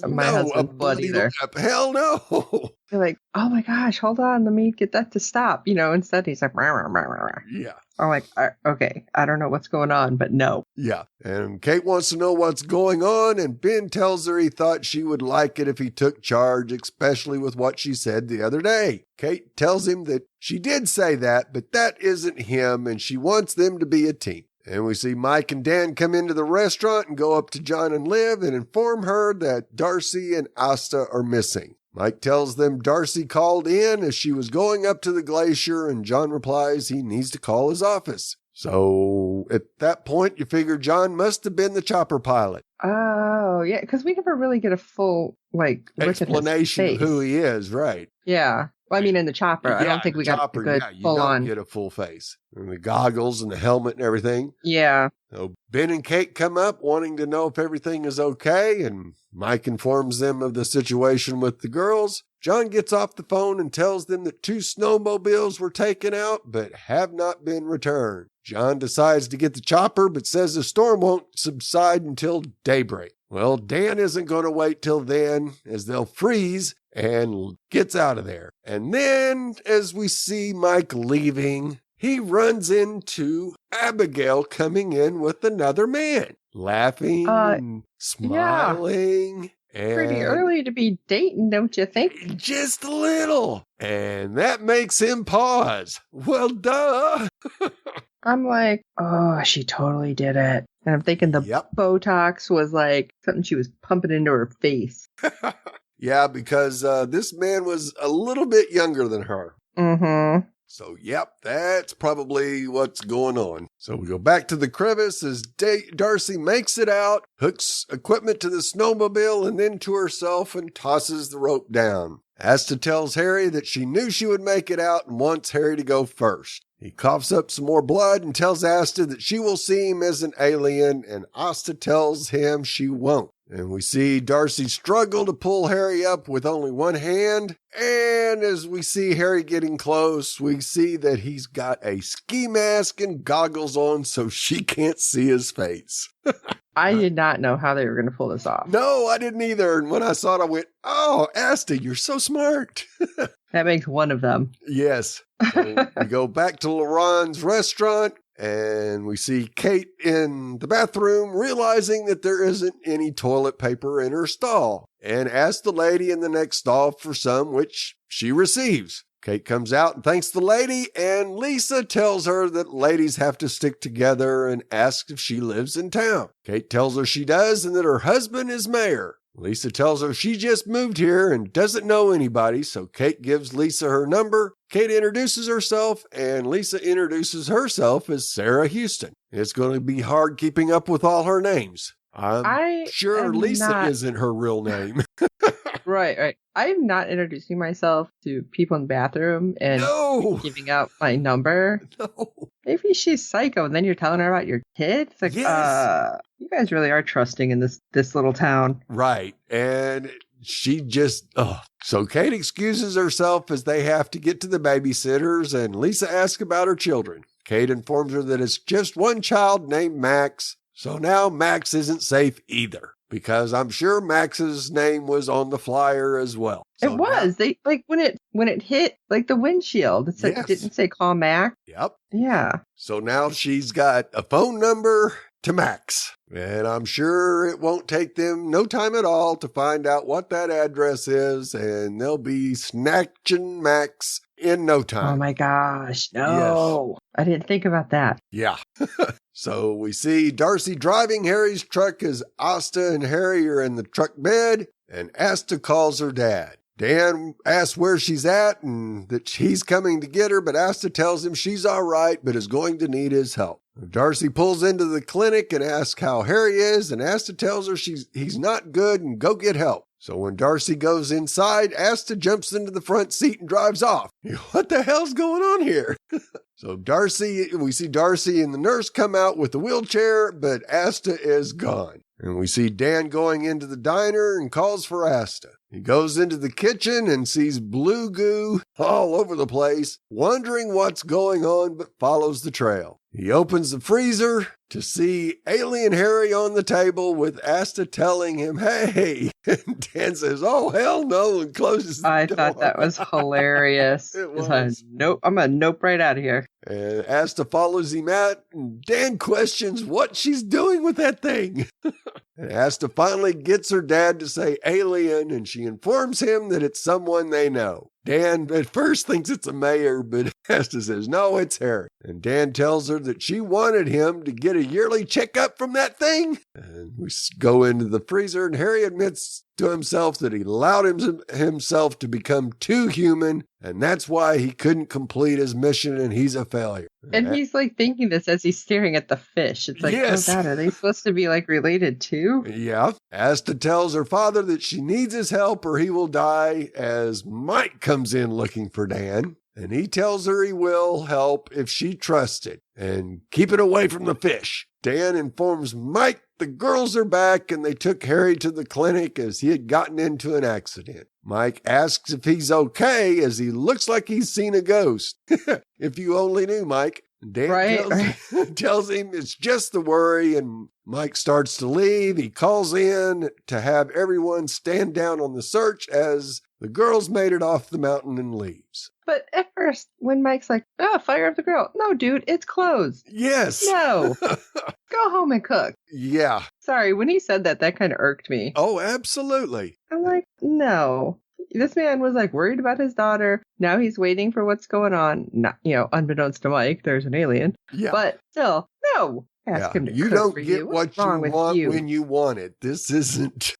my husband's blood either. Hell no. They're like, oh my gosh, hold on, let me get that to stop. You know, instead he's like, rah, rah, rah, rah. Yeah. I'm like, okay, I don't know what's going on, but no. Yeah. And Kate wants to know what's going on, and Ben tells her he thought she would like it if he took charge, especially with what she said the other day. Kate tells him that she did say that, but that isn't him, and she wants them to be a team. And we see Mike and Dan come into the restaurant and go up to John and Liv and inform her that Darcy and Asta are missing. Mike tells them Darcy called in as she was going up to the glacier, and John replies he needs to call his office. So at that point, you figure John must have been the chopper pilot. Oh, yeah, because we never really get a full, like, explanation of who he is, right? Yeah. Well, I mean, in the chopper. Yeah, I don't think we got a good full-on. You don't get a full face. And the goggles and the helmet and everything. Yeah. So Ben and Kate come up wanting to know if everything is okay, and Mike informs them of the situation with the girls. John gets off the phone and tells them that 2 snowmobiles were taken out but have not been returned. John decides to get the chopper but says the storm won't subside until daybreak. Well, Dan isn't going to wait till then, as they'll freeze, and gets out of there. And then, as we see Mike leaving, he runs into Abigail coming in with another man, laughing and smiling. Yeah. Pretty early to be dating, don't you think? Just a little. And that makes him pause. Well, duh. I'm like, oh, she totally did it. And I'm thinking the Botox was like something she was pumping into her face. Yeah, because this man was a little bit younger than her. Mm-hmm. So, that's probably what's going on. So we go back to the crevice as Darcy makes it out, hooks equipment to the snowmobile and then to herself and tosses the rope down. Asta tells Harry that she knew she would make it out and wants Harry to go first. He coughs up some more blood and tells Asta that she will see him as an alien, and Asta tells him she won't. And we see Darcy struggle to pull Harry up with only one hand. And as we see Harry getting close, we see that he's got a ski mask and goggles on so she can't see his face. I did not know how they were going to pull this off. No, I didn't either. And when I saw it, I went, oh, Asta, you're so smart. That makes one of them. Yes. So we go back to Laron's restaurant. And we see Kate in the bathroom realizing that there isn't any toilet paper in her stall and asks the lady in the next stall for some, which she receives. Kate comes out and thanks the lady, and Lisa tells her that ladies have to stick together and asks if she lives in town. Kate tells her she does and that her husband is mayor. Lisa tells her she just moved here and doesn't know anybody, so Kate gives Lisa her number. Kate introduces herself, and Lisa introduces herself as Sarah Houston. It's going to be hard keeping up with all her names. I'm sure Lisa isn't her real name. Right. I'm not introducing myself to people in the bathroom and giving out my number. No. Maybe she's psycho, and then you're telling her about your kid. It's like, you guys really are trusting in this little town. Right. And she just, So Kate excuses herself as they have to get to the babysitters, and Lisa asks about her children. Kate informs her that it's just one child named Max. So now Max isn't safe either, because I'm sure Max's name was on the flyer as well. So it was. They when it hit like the windshield, it didn't say call Max. Yep. Yeah. So now she's got a phone number to Max, and I'm sure it won't take them no time at all to find out what that address is, and they'll be snatching Max in no time. Oh my gosh, no. Yes. I didn't think about that. Yeah. So we see Darcy driving Harry's truck as Asta and Harry are in the truck bed, and Asta calls her dad. Dan asks where she's at and that he's coming to get her, but Asta tells him she's all right, but is going to need his help. Darcy pulls into the clinic and asks how Harry is, and Asta tells her he's not good and go get help. So when Darcy goes inside, Asta jumps into the front seat and drives off. What the hell's going on here? So we see Darcy and the nurse come out with the wheelchair, but Asta is gone. And we see Dan going into the diner and calls for Asta. He goes into the kitchen and sees blue goo all over the place, wondering what's going on, but follows the trail. He opens the freezer to see Alien Harry on the table with Asta telling him, hey. And Dan says, oh, hell no, and closes the door. I thought that was hilarious. It was. Nope, I'm going to nope right out of here. And Asta follows him out, and Dan questions what she's doing with that thing. And Asta finally gets her dad to say alien, and she informs him that it's someone they know. Dan at first thinks it's a mayor, but Asta says, no, it's Harry. And Dan tells her that she wanted him to get a yearly checkup from that thing. And we go into the freezer, and Harry admits to himself that he allowed himself to become too human, and that's why he couldn't complete his mission, and he's a failure. And he's like thinking this as he's staring at the fish. It's like, yes. Oh God, are they supposed to be like related too? Yeah. Asta tells her father that she needs his help or he will die, as Mike comes in looking for Dan. and he tells her he will help if she trusts it and keep it away from the fish. Dan informs Mike the girls are back and they took Harry to the clinic as he had gotten into an accident. Mike asks if he's okay as he looks like he's seen a ghost. If you only knew, Mike. Dan tells him it's just the worry, and Mike starts to leave. He calls in to have everyone stand down on the search as the girls made it off the mountain and leaves. But at first, when Mike's like, oh, fire up the grill. No, dude, it's closed. Yes. No. Go home and cook. Yeah. Sorry, when he said that kind of irked me. Oh, absolutely. I'm like, no. This man was like worried about his daughter. Now he's waiting for what's going on. Not, unbeknownst to Mike, there's an alien. Yeah. But still, no. Ask him to you cook don't for get you. what you want when you want it. This isn't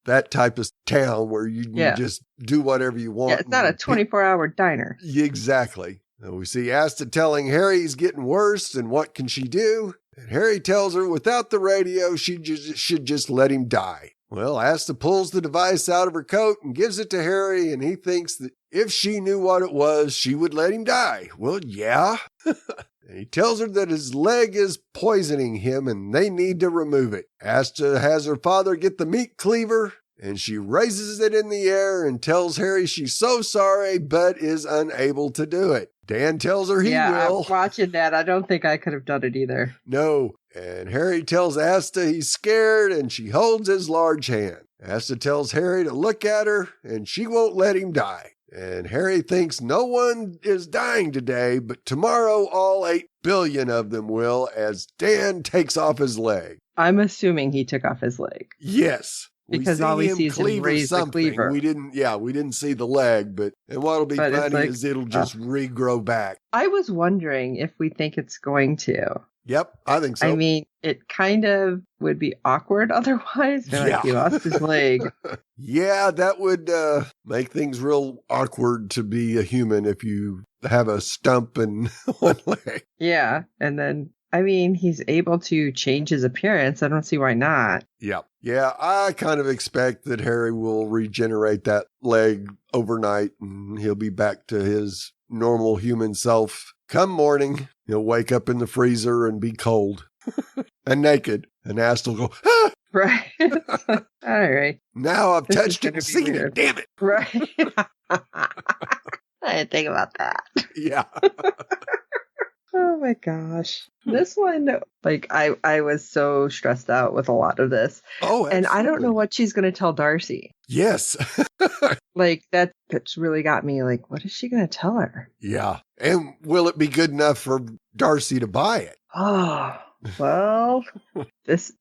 that type of town where you just do whatever you want. Yeah, it's not a 24-hour diner. Exactly. We see Asta telling Harry he's getting worse and what can she do? And Harry tells her without the radio, she should just let him die. Well, Asta pulls the device out of her coat and gives it to Harry, and he thinks that if she knew what it was, she would let him die. Well, yeah. And he tells her that his leg is poisoning him and they need to remove it. Asta has her father get the meat cleaver, and she raises it in the air and tells Harry she's so sorry but is unable to do it. Dan tells her he will. I'm watching that. I don't think I could have done it either. No. And Harry tells Asta he's scared, and she holds his large hand. Asta tells Harry to look at her, and she won't let him die. And Harry thinks no one is dying today, but tomorrow all 8 billion of them will, as Dan takes off his leg. I'm assuming he took off his leg. Yes. Because all we see is him raise the cleaver. We didn't see the leg, and what'll be funny is it'll just regrow back. I was wondering if we think it's going to. Yep, I think so. I mean, it kind of would be awkward otherwise. Like he lost his leg. Yeah, that would make things real awkward to be a human if you have a stump and one leg. Yeah, and then, I mean, he's able to change his appearance. I don't see why not. Yep. Yeah, I kind of expect that Harry will regenerate that leg overnight and he'll be back to his normal human self. Come morning, he'll wake up in the freezer and be cold and naked. And Asta will go, ah! Right. All right. Now I've touched it and seen it. Damn it. Right. I didn't think about that. Yeah. Oh my gosh. This one, like, I was so stressed out with a lot of this. Oh, absolutely. And I don't know what she's going to tell Darcy. Yes. Like, that's really got me, like, what is she going to tell her? Yeah. And will it be good enough for Darcy to buy it? Oh, well, this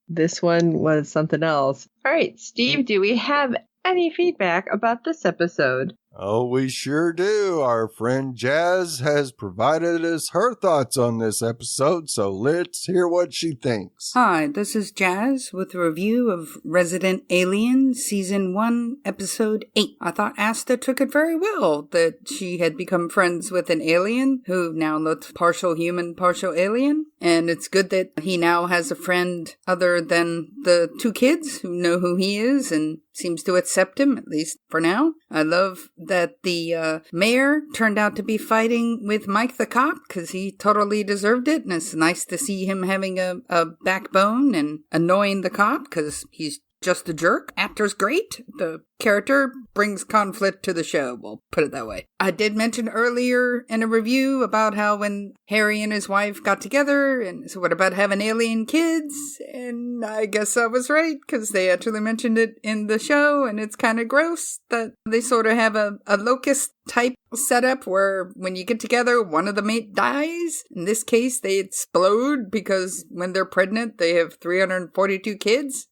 one was something else. All right, Steve, do we have any feedback about this episode? Oh, we sure do. Our friend Jazz has provided us her thoughts on this episode, so let's hear what she thinks. Hi, this is Jazz with a review of Resident Alien Season 1, Episode 8. I thought Asta took it very well that she had become friends with an alien who now looked partial human, partial alien. And it's good that he now has a friend other than the 2 kids who know who he is and seems to accept him, at least for now. I love that the mayor turned out to be fighting with Mike the cop because he totally deserved it. And it's nice to see him having a backbone and annoying the cop because he's just a jerk. Actor's great. The character brings conflict to the show. We'll put it that way. I did mention earlier in a review about how when Harry and his wife got together, and so what about having alien kids? And I guess I was right, because they actually mentioned it in the show, and it's kind of gross that they sort of have a locust type setup where when you get together, one of the mate dies. In this case, they explode because when they're pregnant, they have 342 kids.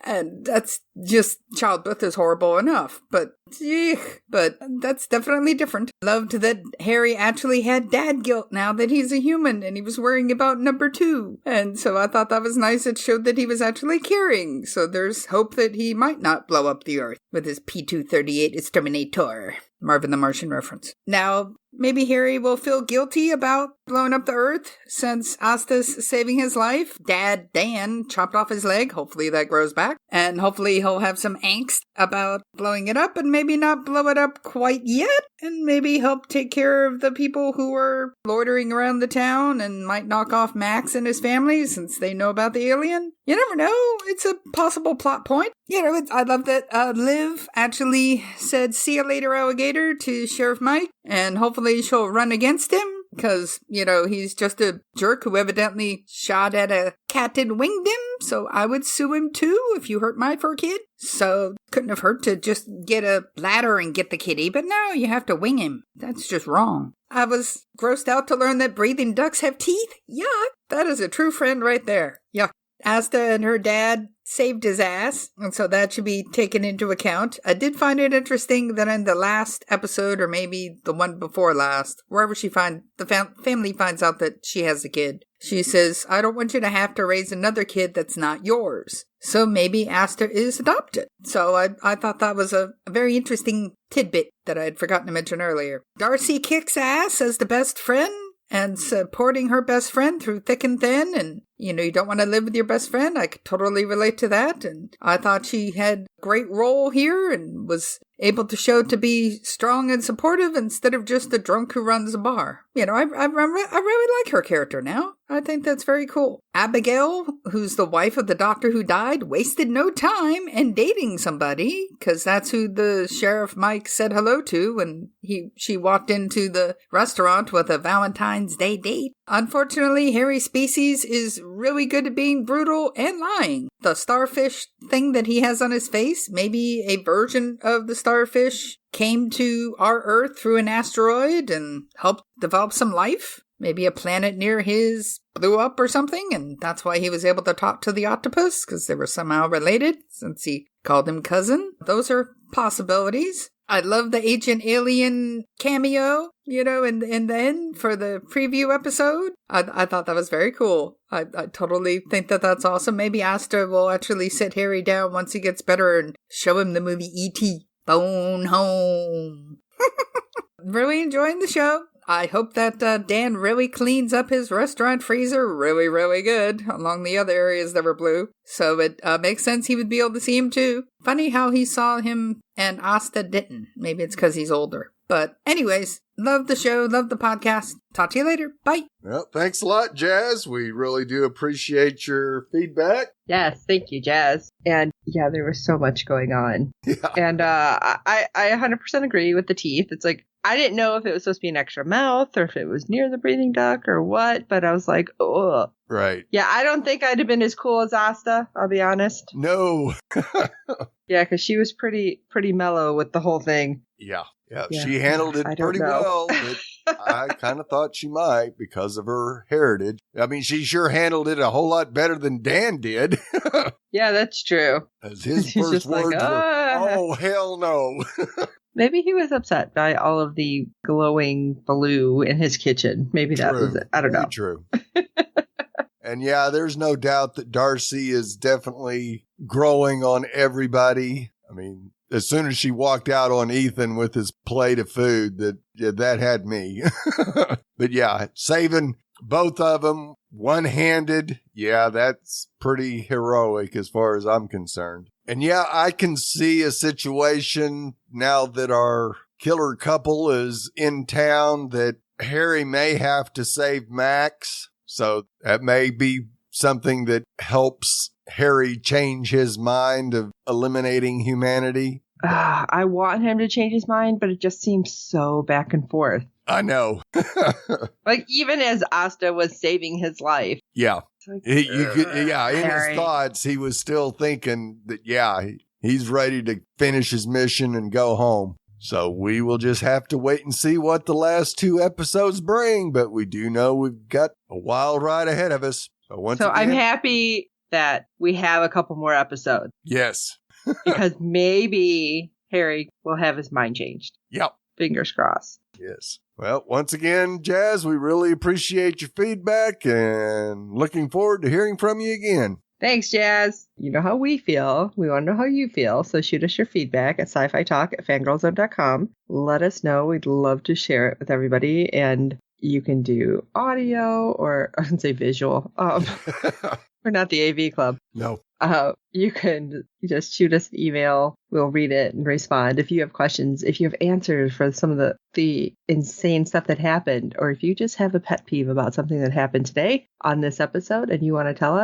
And that's just, childbirth is horrible enough, but that's definitely different. Loved that Harry actually had dad guilt now that he's a human and he was worrying about number 2. And so I thought that was nice. It showed that he was actually caring. So there's hope that he might not blow up the Earth with his P-238 exterminator. Marvin the Martian reference. Now, maybe Harry will feel guilty about blowing up the Earth since Asta's saving his life. Dad, Dan, chopped off his leg. Hopefully that grows back. And hopefully he'll have some angst about blowing it up and maybe not blow it up quite yet. And maybe help take care of the people who are loitering around the town and might knock off Max and his family since they know about the alien. You never know. It's a possible plot point. You know, I love that Liv actually said, "See you later, alligator," to Sheriff Mike. And hopefully she'll run against him because, you know, he's just a jerk who evidently shot at a cat and winged him. So I would sue him too if you hurt my fur kid. So couldn't have hurt to just get a ladder and get the kitty. But no, you have to wing him. That's just wrong. I was grossed out to learn that breathing ducks have teeth. Yuck. That is a true friend right there. Yuck. Asta and her dad saved his ass, and so that should be taken into account. I did find it interesting that in the last episode, or maybe the one before last, wherever the family finds out that she has a kid, she says, "I don't want you to have to raise another kid that's not yours." So maybe Asta is adopted. So I thought that was a very interesting tidbit that I had forgotten to mention earlier. Darcy kicks ass as the best friend and supporting her best friend through thick and thin. And, you know, you don't want to live with your best friend. I could totally relate to that. And I thought she had a great role here and was able to show to be strong and supportive instead of just the drunk who runs a bar. You know, I really like her character now. I think that's very cool. Abigail, who's the wife of the doctor who died, wasted no time in dating somebody, because that's who the Sheriff Mike said hello to when she walked into the restaurant with a Valentine's Day date. Unfortunately, Harry's species is really good at being brutal and lying. The starfish thing that he has on his face, maybe a version of the starfish came to our Earth through an asteroid and helped develop some life. Maybe a planet near his blew up or something, and that's why he was able to talk to the octopus, because they were somehow related, since he called him cousin. Those are possibilities. I love the Agent Alien cameo, you know, in the end for the preview episode. I thought that was very cool. I totally think that that's awesome. Maybe Asta will actually sit Harry down once he gets better and show him the movie E.T. Phone Home. Really enjoying the show. I hope that Dan really cleans up his restaurant freezer really, really good along the other areas that were blue. So it makes sense he would be able to see him too. Funny how he saw him and Asta didn't. Maybe it's because he's older. But anyways, love the show, love the podcast. Talk to you later. Bye. Well, thanks a lot, Jazz. We really do appreciate your feedback. Yes, thank you, Jazz. And yeah, there was so much going on. Yeah. And I 100% agree with the teeth. It's like, I didn't know if it was supposed to be an extra mouth or if it was near the breathing duct or what, but I was like, oh. Right. Yeah, I don't think I'd have been as cool as Asta, I'll be honest. No. Yeah, because she was pretty mellow with the whole thing. Yeah, she handled it pretty well, but I kind of thought she might because of her heritage. I mean, she sure handled it a whole lot better than Dan did. Yeah, that's true. As his first words were, "Oh, hell no." Maybe he was upset by all of the glowing blue in his kitchen. Maybe that was it. I don't know. True. And yeah, there's no doubt that Darcy is definitely growing on everybody. I mean, as soon as she walked out on Ethan with his plate of food, that had me. But yeah, saving both of them one-handed, yeah, that's pretty heroic as far as I'm concerned. And yeah, I can see a situation now that our killer couple is in town that Harry may have to save Max. So that may be something that helps Harry change his mind of eliminating humanity. I want him to change his mind, but it just seems so back and forth. I know. Like, even as Asta was saving his life. Yeah. Like, in Harry. his thoughts, he was still thinking that, yeah, he's ready to finish his mission and go home. So we will just have to wait and see what the last 2 episodes bring. But we do know we've got a wild ride ahead of us. So I'm happy that we have a couple more episodes. Yes. Because maybe Harry will have his mind changed. Yep. Fingers crossed. Yes. Well, once again, Jazz, we really appreciate your feedback and looking forward to hearing from you again. Thanks, Jazz. You know how we feel. We want to know how you feel. So shoot us your feedback at sci-fi talk@fangirlzone.com. Let us know. We'd love to share it with everybody. And you can do audio or I wouldn't say visual. We're not the AV club. No. You can just shoot us an email. We'll read it and respond. If you have questions, if you have answers for some of the insane stuff that happened, or if you just have a pet peeve about something that happened today on this episode and you want to tell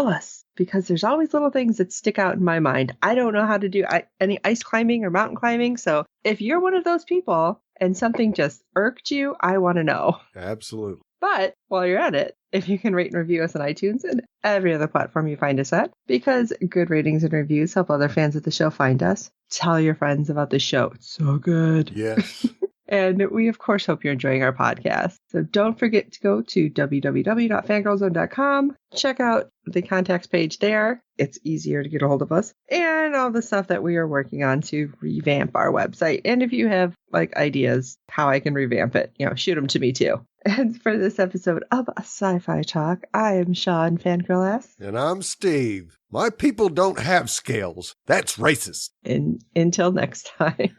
us, because there's always little things that stick out in my mind. I don't know how to do any ice climbing or mountain climbing. So if you're one of those people and something just irked you, I want to know. Absolutely. But while you're at it, if you can rate and review us on iTunes and every other platform you find us at, because good ratings and reviews help other fans of the show find us. Tell your friends about the show. It's so good. Yes. And we, of course, hope you're enjoying our podcast. So don't forget to go to www.fangirlzone.com. Check out the contacts page there. It's easier to get a hold of us. And all the stuff that we are working on to revamp our website. And if you have ideas how I can revamp it, shoot them to me too. And for this episode of Sci-Fi Talk, I am Sean Fangirl S. And I'm Steve. My people don't have scales. That's racist. And until next time.